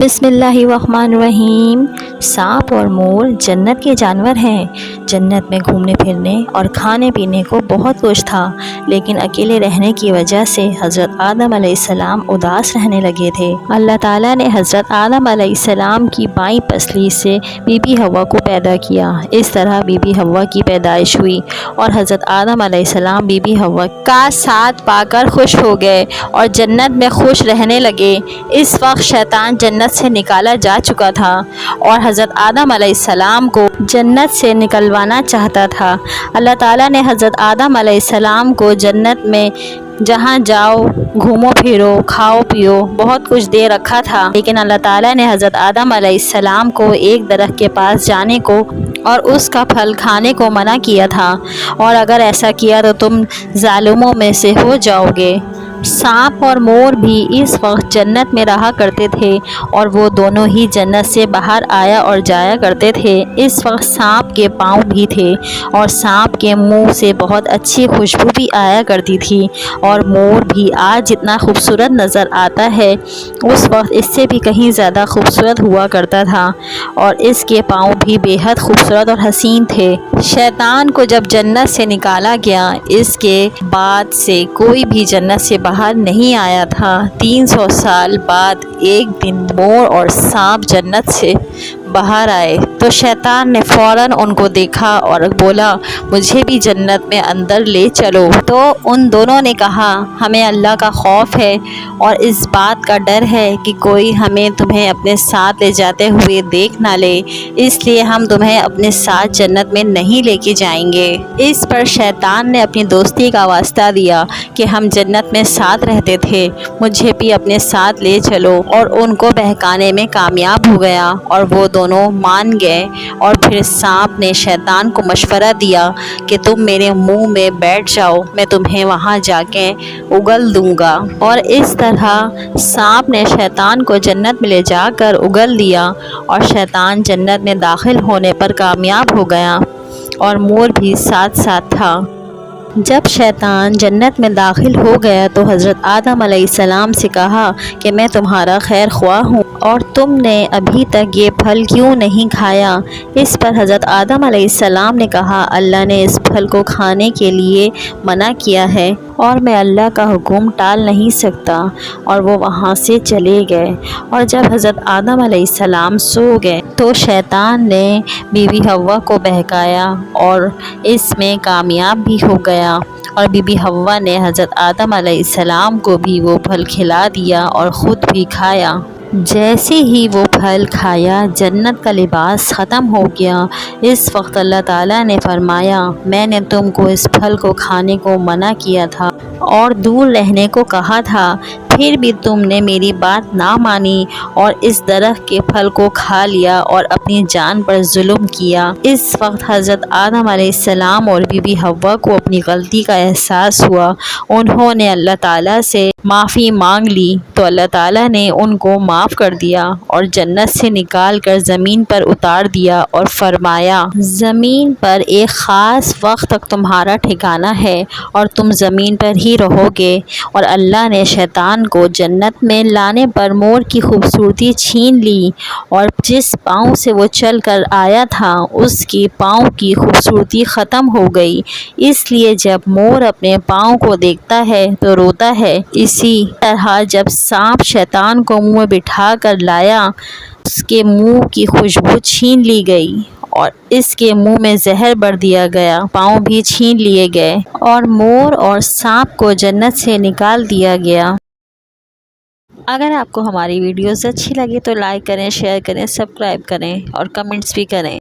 بسم اللہ الرحمن الرحیم۔ سانپ اور مور جنت کے جانور ہیں۔ جنت میں گھومنے پھرنے اور کھانے پینے کو بہت کچھ تھا، لیکن اکیلے رہنے کی وجہ سے حضرت آدم علیہ السلام اداس رہنے لگے تھے۔ اللہ تعالیٰ نے حضرت آدم علیہ السلام کی بائیں پسلی سے بی بی حوا کو پیدا کیا۔ اس طرح بی بی حوا کی پیدائش ہوئی اور حضرت آدم علیہ السلام بی بی حوا کا ساتھ پا کر خوش ہو گئے اور جنت میں خوش رہنے لگے۔ اس وقت شیطان جنت سے نکالا جا چکا تھا اور حضرت آدم علیہ السلام کو جنت سے نکلوانا چاہتا تھا۔ اللہ تعالیٰ نے حضرت آدم علیہ السلام کو جنت میں جہاں جاؤ گھومو پھرو کھاؤ پیو بہت کچھ دے رکھا تھا، لیکن اللہ تعالیٰ نے حضرت آدم علیہ السلام کو ایک درخت کے پاس جانے کو اور اس کا پھل کھانے کو منع کیا تھا، اور اگر ایسا کیا تو تم ظالموں میں سے ہو جاؤ گے۔ سانپ اور مور بھی اس وقت جنت میں رہا کرتے تھے اور وہ دونوں ہی جنت سے باہر آیا اور جایا کرتے تھے۔ اس وقت سانپ کے پاؤں بھی تھے اور سانپ کے منہ سے بہت اچھی خوشبو بھی آیا کرتی تھی، اور مور بھی آج جتنا خوبصورت نظر آتا ہے اس وقت اس سے بھی کہیں زیادہ خوبصورت ہوا کرتا تھا، اور اس کے پاؤں بھی بے حد خوبصورت اور حسین تھے۔ شیطان کو جب جنت سے نکالا گیا، اس کے بعد سے کوئی بھی جنت سے باہر نہیں آیا تھا۔ 300 سال بعد ایک دن مور اور سانپ جنت سے باہر آئے تو شیطان نے فوراً ان کو دیکھا اور بولا مجھے بھی جنت میں اندر لے چلو۔ تو ان دونوں نے کہا ہمیں اللہ کا خوف ہے اور اس بات کا ڈر ہے کہ کوئی ہمیں تمہیں اپنے ساتھ لے جاتے ہوئے دیکھ نہ لے، اس لیے ہم تمہیں اپنے ساتھ جنت میں نہیں لے کے جائیں گے۔ اس پر شیطان نے اپنی دوستی کا واسطہ دیا کہ ہم جنت میں ساتھ رہتے تھے، مجھے بھی اپنے ساتھ لے چلو، اور ان کو بہکانے میں کامیاب ہو گیا اور وہ دونوں مان گئے۔ اور پھر سانپ نے شیطان کو مشورہ دیا کہ تم میرے منہ میں بیٹھ جاؤ، میں تمہیں وہاں جا کے اگل دوں گا، اور اس طرح سانپ نے شیطان کو جنت میں لے جا کر اگل دیا اور شیطان جنت میں داخل ہونے پر کامیاب ہو گیا اور مور بھی ساتھ ساتھ تھا۔ جب شیطان جنت میں داخل ہو گیا تو حضرت آدم علیہ السلام سے کہا کہ میں تمہارا خیر خواہ ہوں اور تم نے ابھی تک یہ پھل کیوں نہیں کھایا؟ اس پر حضرت آدم علیہ السلام نے کہا اللہ نے اس پھل کو کھانے کے لیے منع کیا ہے اور میں اللہ کا حکم ٹال نہیں سکتا، اور وہ وہاں سے چلے گئے۔ اور جب حضرت آدم علیہ السلام سو گئے تو شیطان نے بی بی حوا کو بہکایا اور اس میں کامیاب بھی ہو گیا، اور بی بی حوا نے حضرت آدم علیہ السلام کو بھی وہ پھل کھلا دیا اور خود بھی کھایا۔ جیسے ہی وہ پھل کھایا جنت کا لباس ختم ہو گیا۔ اس وقت اللہ تعالیٰ نے فرمایا میں نے تم کو اس پھل کو کھانے کو منع کیا تھا اور دور رہنے کو کہا تھا، پھر بھی تم نے میری بات نہ مانی اور اس درخت کے پھل کو کھا لیا اور اپنی جان پر ظلم کیا۔ اس وقت حضرت آدم علیہ السلام اور بی بی حوا کو اپنی غلطی کا احساس ہوا۔ انہوں نے اللہ تعالیٰ سے معافی مانگ لی تو اللہ تعالیٰ نے ان کو معاف کر دیا اور جنت سے نکال کر زمین پر اتار دیا اور فرمایا زمین پر ایک خاص وقت تک تمہارا ٹھکانہ ہے اور تم زمین پر ہی رہو گے۔ اور اللہ نے شیطان کو جنت میں لانے پر مور کی خوبصورتی چھین لی، اور جس پاؤں سے وہ چل کر آیا تھا اس کی پاؤں کی خوبصورتی ختم ہو گئی، اس لیے جب مور اپنے پاؤں کو دیکھتا ہے تو روتا ہے۔ اسی طرح جب سانپ شیطان کو منہ میں بٹھا کر لایا اس کے منہ کی خوشبو چھین لی گئی اور اس کے منہ میں زہر بھر دیا گیا، پاؤں بھی چھین لیے گئے اور مور اور سانپ کو جنت سے نکال دیا گیا۔ اگر آپ کو ہماری ویڈیوز اچھی لگی تو لائک کریں، شیئر کریں، سبسکرائب کریں اور کمنٹس بھی کریں۔